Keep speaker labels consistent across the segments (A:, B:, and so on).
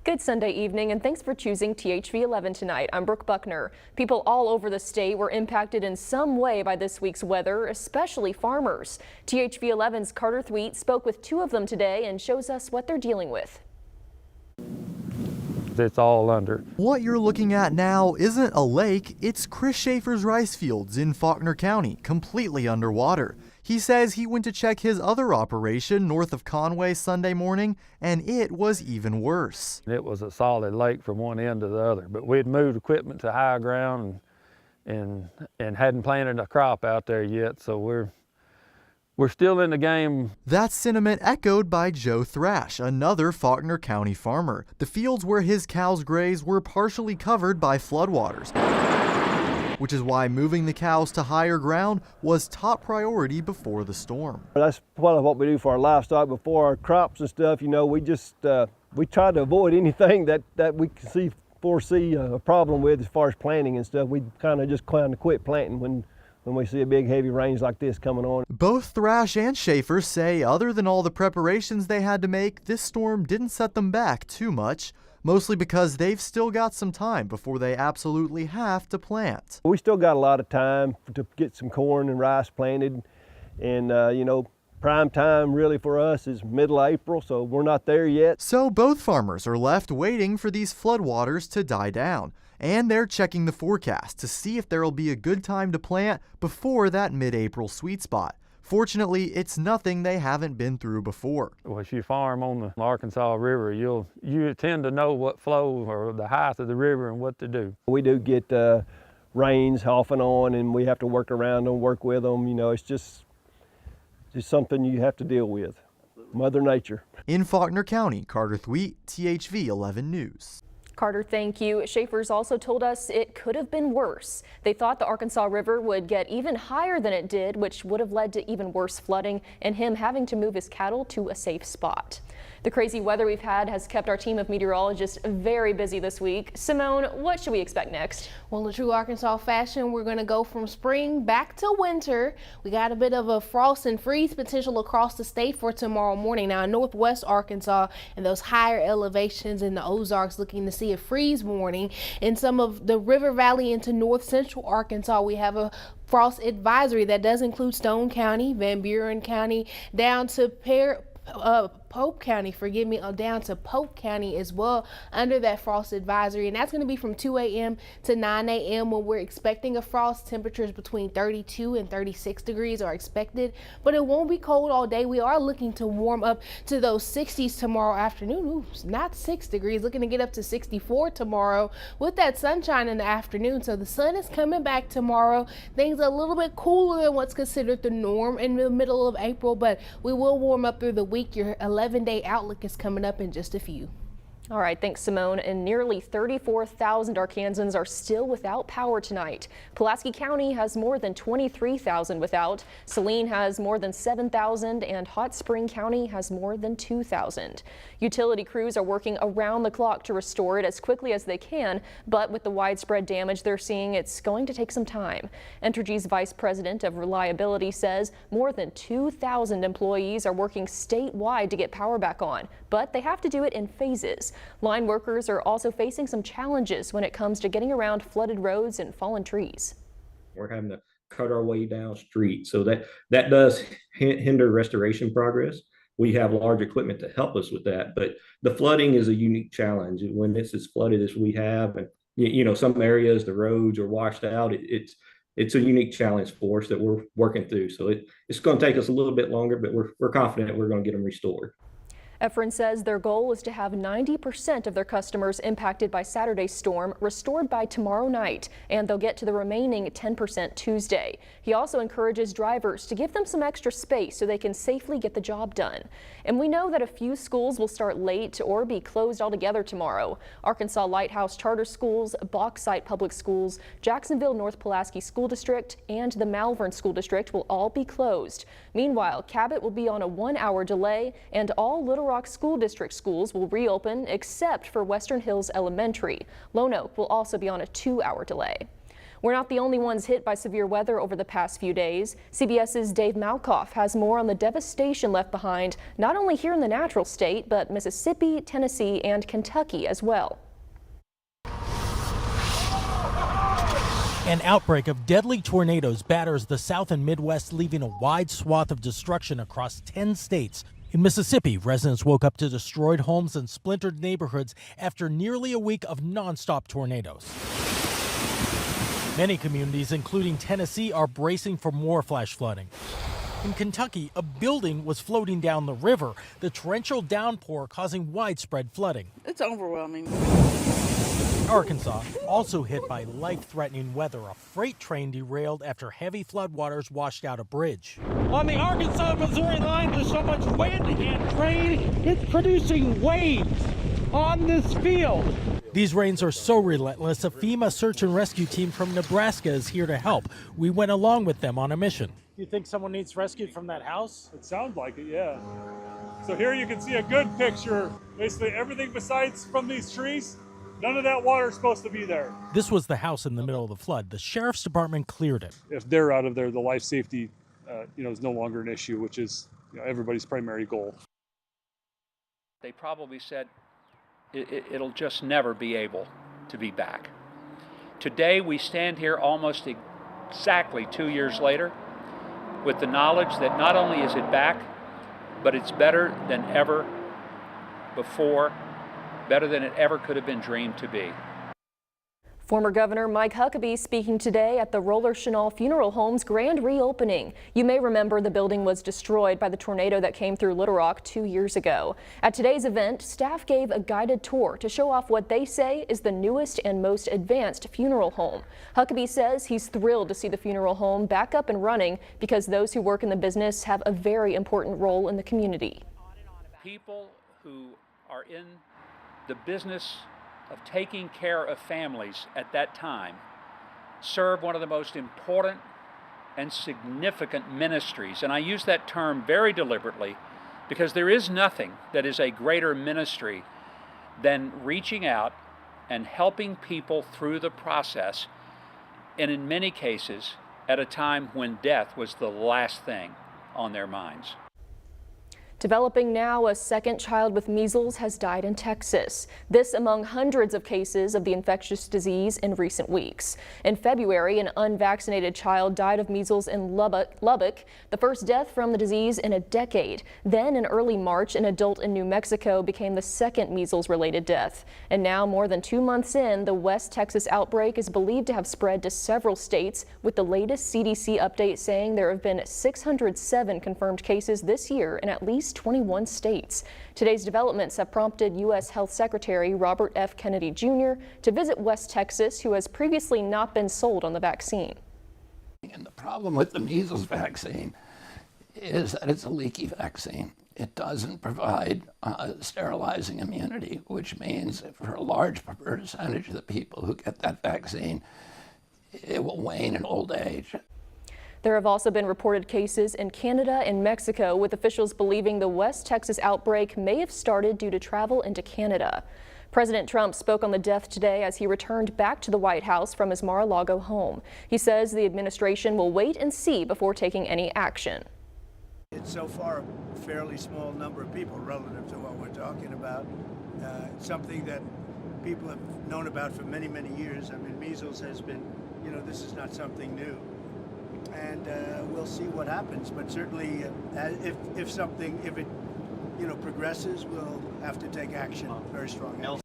A: Good Sunday evening, and thanks for choosing THV 11 tonight. I'm Brooke Buckner. People all over the state were impacted in some way by this week's weather, especially farmers. THV 11's Carter Thweet spoke with two of them today and shows us what they're dealing with.
B: It's all under.
C: What you're looking at now isn't a lake, it's Chris Schaefer's rice fields in Faulkner County, completely underwater. He says he went to check his other operation north of Conway Sunday morning, and it was even worse.
B: It was a solid lake from one end to the other, but we'd moved equipment to higher ground and hadn't planted a crop out there yet, so we're still in the game.
C: That sentiment echoed by Joe Thrash, another Faulkner County farmer. The fields where his cows graze were partially covered by floodwaters, which is why moving the cows to higher ground was top priority before the storm.
D: That's part of what we do for our livestock before our crops and stuff. You know, we just we try to avoid anything that we can foresee a problem with as far as planting and stuff. We kind of quit planting when we see a big heavy rains like this coming on.
C: Both Thrash and Schaefer say other than all the preparations they had to make, this storm didn't set them back too much, mostly because they've still got some time before they absolutely have to plant.
D: We still got a lot of time to get some corn and rice planted, and you know, prime time really for us is middle April, so we're not there yet.
C: So both farmers are left waiting for these floodwaters to die down. And they're checking the forecast to see if there'll be a good time to plant before that mid-April sweet spot. Fortunately, it's nothing they haven't been through before.
B: Well, if you farm on the Arkansas River, you tend to know what flow or the height of the river and what to do.
D: We do get rains off and on, and we have to work around them, work with them. You know, it's just something you have to deal with. Mother Nature.
C: In Faulkner County, Carter Thweet, THV 11 News.
A: Carter, thank you. Schaefer's also told us it could have been worse. They thought the Arkansas River would get even higher than it did, which would have led to even worse flooding and him having to move his cattle to a safe spot. The crazy weather we've had has kept our team of meteorologists very busy this week. Simone, what should we expect next?
E: Well, in true Arkansas fashion, we're going to go from spring back to winter. We got a bit of a frost and freeze potential across the state for tomorrow morning. Now in northwest Arkansas and those higher elevations in the Ozarks, looking to see a freeze warning. In some of the River Valley into north central Arkansas, we have a frost advisory that does include Stone County, Van Buren County, down to Pope County, down to Polk County as well under that frost advisory, and that's going to be from 2 a.m. to 9 a.m. when we're expecting a frost. Temperatures between 32 and 36 degrees are expected, but it won't be cold all day. We are looking to warm up to those 60s tomorrow afternoon. Ooh, not 6 degrees, looking to get up to 64 tomorrow with that sunshine in the afternoon. So the sun is coming back tomorrow. Things are a little bit cooler than what's considered the norm in the middle of April, but we will warm up through the week. Your 11-day outlook is coming up in just a few.
A: All right, thanks, Simone. And nearly 34,000 Arkansans are still without power tonight. Pulaski County has more than 23,000 without. Saline has more than 7,000, and Hot Spring County has more than 2,000. Utility crews are working around the clock to restore it as quickly as they can, but with the widespread damage they're seeing, it's going to take some time. Entergy's Vice President of Reliability says more than 2,000 employees are working statewide to get power back on, but they have to do it in phases. Line workers are also facing some challenges when it comes to getting around flooded roads and fallen trees.
F: We're having to cut our way down street, so that does hinder restoration progress. We have large equipment to help us with that, but the flooding is a unique challenge. When this is flooded as we have, and you know, some areas the roads are washed out, it's a unique challenge for us that we're working through. So it's going to take us a little bit longer, but we're confident we're going to get them restored.
A: Efren says their goal is to have 90% of their customers impacted by Saturday's storm restored by tomorrow night, and they'll get to the remaining 10% Tuesday. He also encourages drivers to give them some extra space so they can safely get the job done. And we know that a few schools will start late or be closed altogether tomorrow. Arkansas Lighthouse Charter Schools, Bauxite Public Schools, Jacksonville North Pulaski School District, and the Malvern School District will all be closed. Meanwhile, Cabot will be on a 1-hour delay, and all Little Rock School District schools will reopen except for Western Hills Elementary. Lone Oak will also be on a 2-hour delay. We're not the only ones hit by severe weather over the past few days. CBS's Dave Malkoff has more on the devastation left behind, not only here in the natural state, but Mississippi, Tennessee, and Kentucky as well.
G: An outbreak of deadly tornadoes batters the South and Midwest, leaving a wide swath of destruction across 10 states. In Mississippi, residents woke up to destroyed homes and splintered neighborhoods after nearly a week of nonstop tornadoes. Many communities, including Tennessee, are bracing for more flash flooding. In Kentucky, a building was floating down the river, the torrential downpour causing widespread flooding.
H: It's overwhelming.
G: Arkansas, also hit by life-threatening weather. A freight train derailed after heavy floodwaters washed out a bridge.
I: On the Arkansas-Missouri line, there's so much wind and rain, it's producing waves on this field.
G: These rains are so relentless, a FEMA search and rescue team from Nebraska is here to help. We went along with them on a mission.
I: You think someone needs rescued from that house? It sounds like it, yeah. So here you can see a good picture. Basically everything besides from these trees, none of that water is supposed to be there.
G: This was the house in the middle of the flood. The sheriff's department cleared it.
I: If they're out of there, the life safety, is no longer an issue, which is everybody's primary goal.
J: They probably said it'll just never be able to be back. Today we stand here almost exactly 2 years later with the knowledge that not only is it back, but it's better than ever before, better than it ever could have been dreamed to be.
A: Former Governor Mike Huckabee speaking today at the Roller Chenal Funeral Home's grand reopening. You may remember the building was destroyed by the tornado that came through Little Rock 2 years ago. At today's event, staff gave a guided tour to show off what they say is the newest and most advanced funeral home. Huckabee says he's thrilled to see the funeral home back up and running because those who work in the business have a very important role in the community.
J: People who are in the business of taking care of families at that time serve one of the most important and significant ministries. And I use that term very deliberately because there is nothing that is a greater ministry than reaching out and helping people through the process, and in many cases at a time when death was the last thing on their minds.
A: Developing now, a second child with measles has died in Texas. This among hundreds of cases of the infectious disease in recent weeks. In February, an unvaccinated child died of measles in Lubbock, the first death from the disease in a decade. Then in early March, an adult in New Mexico became the second measles-related death. And now, more than 2 months in, the West Texas outbreak is believed to have spread to several states, with the latest CDC update saying there have been 607 confirmed cases this year in at least 21 states. Today's developments have prompted U.S. Health Secretary Robert F. Kennedy Jr. to visit West Texas, who has previously not been sold on the vaccine.
K: And the problem with the measles vaccine is that it's a leaky vaccine. It doesn't provide sterilizing immunity, which means for a large percentage of the people who get that vaccine, it will wane in old age.
A: There have also been reported cases in Canada and Mexico, with officials believing the West Texas outbreak may have started due to travel into Canada. President Trump spoke on the death today as he returned back to the White House from his Mar-a-Lago home. He says the administration will wait and see before taking any action.
L: It's so far a fairly small number of people relative to what we're talking about. Something that people have known about for many, many years. I mean, measles has been, this is not something new. And we'll see what happens. But certainly, if it progresses, we'll have to take action very strongly.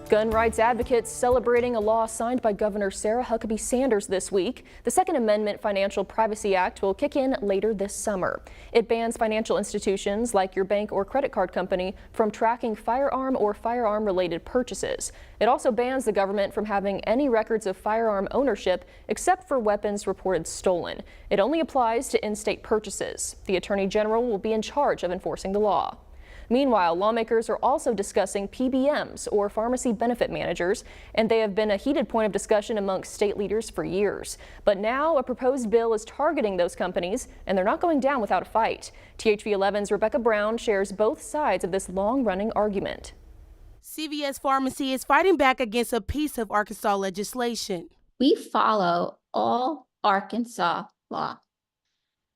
A: Gun rights advocates celebrating a law signed by Governor Sarah Huckabee Sanders this week. The Second Amendment Financial Privacy Act will kick in later this summer. It bans financial institutions like your bank or credit card company from tracking firearm or firearm-related purchases. It also bans the government from having any records of firearm ownership except for weapons reported stolen. It only applies to in-state purchases. The Attorney General will be in charge of enforcing the law. Meanwhile, lawmakers are also discussing PBMs, or pharmacy benefit managers, and they have been a heated point of discussion amongst state leaders for years. But now a proposed bill is targeting those companies, and they're not going down without a fight. THV 11's Rebecca Brown shares both sides of this long-running argument.
E: CVS Pharmacy is fighting back against a piece of Arkansas legislation.
H: We follow all Arkansas law,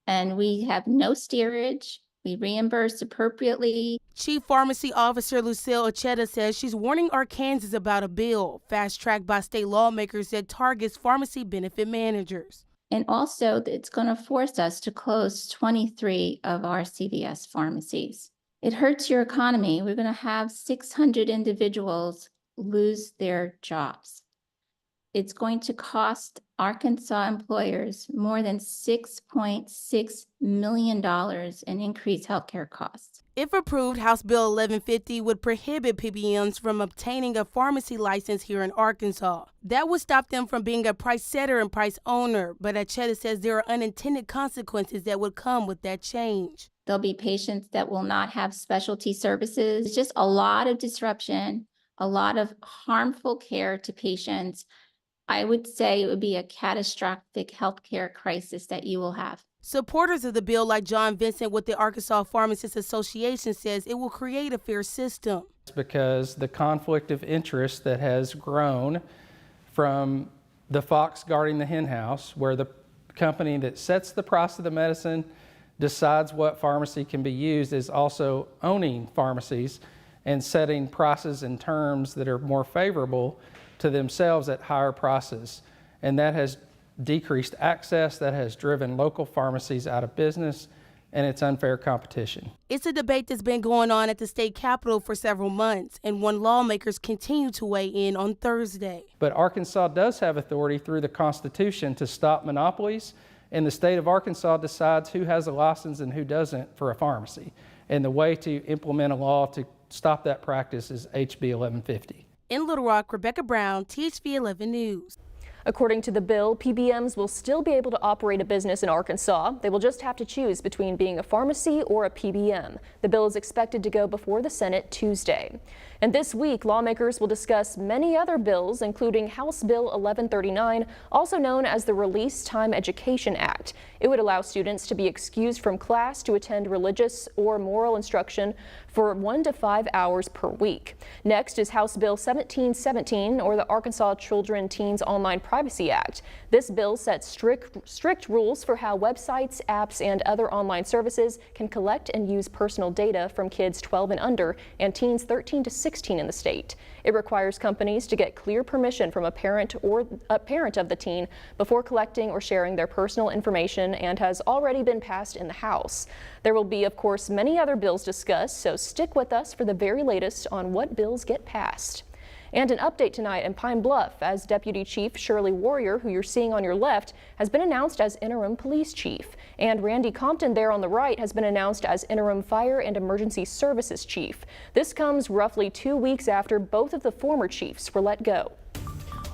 H: and we have no steerage. We reimburse appropriately.
E: Chief Pharmacy Officer Lucille Ochetta says she's warning Arkansans about a bill fast-tracked by state lawmakers that targets pharmacy benefit managers.
H: And also, it's going to force us to close 23 of our CVS pharmacies. It hurts your economy. We're going to have 600 individuals lose their jobs. It's going to cost Arkansas employers more than $6.6 million in increased healthcare costs.
E: If approved, House Bill 1150 would prohibit PBMs from obtaining a pharmacy license here in Arkansas. That would stop them from being a price setter and price owner, but Ochetta says there are unintended consequences that would come with that change.
H: There'll be patients that will not have specialty services. It's just a lot of disruption, a lot of harmful care to patients. I would say it would be a catastrophic healthcare crisis that you will have.
E: Supporters of the bill, like John Vincent with the Arkansas Pharmacists Association, says it will create a fair system.
M: Because the conflict of interest that has grown from the fox guarding the hen house, where the company that sets the price of the medicine decides what pharmacy can be used, is also owning pharmacies and setting prices and terms that are more favorable to themselves at higher prices. And that has decreased access, that has driven local pharmacies out of business, and it's unfair competition.
E: It's a debate that's been going on at the state capitol for several months, and one lawmakers continue to weigh in on Thursday.
M: But Arkansas does have authority through the Constitution to stop monopolies, and the state of Arkansas decides who has a license and who doesn't for a pharmacy. And the way to implement a law to stop that practice is HB 1150.
E: In Little Rock, Rebecca Brown, THV 11 News.
A: According to the bill, PBMs will still be able to operate a business in Arkansas. They will just have to choose between being a pharmacy or a PBM. The bill is expected to go before the Senate Tuesday. And this week, lawmakers will discuss many other bills, including House Bill 1139, also known as the Release Time Education Act. It would allow students to be excused from class to attend religious or moral instruction for 1 to 5 hours per week. Next is House Bill 1717, or the Arkansas Children Teens Online Privacy Act. This bill sets strict rules for how websites, apps, and other online services can collect and use personal data from kids 12 and under and teens 13 to 16 in the state. It requires companies to get clear permission from a parent or a parent of the teen before collecting or sharing their personal information, and has already been passed in the House. There will be, of course, many other bills discussed, so stick with us for the very latest on what bills get passed. And an update tonight in Pine Bluff, as Deputy Chief Shirley Warrior, who you're seeing on your left, has been announced as interim police chief. And Randy Compton there on the right has been announced as interim fire and emergency services chief. This comes roughly 2 weeks after both of the former chiefs were let go.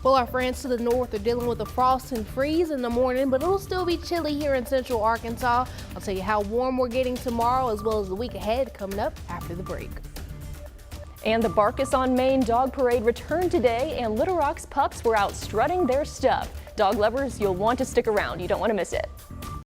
E: Well, our friends to the north are dealing with a frost and freeze in the morning, but it'll still be chilly here in central Arkansas. I'll tell you how warm we're getting tomorrow, as well as the week ahead coming up after the break.
A: And the Barkus on Main Dog Parade returned today, and Little Rock's pups were out strutting their stuff. Dog lovers, you'll want to stick around. You don't want to miss it.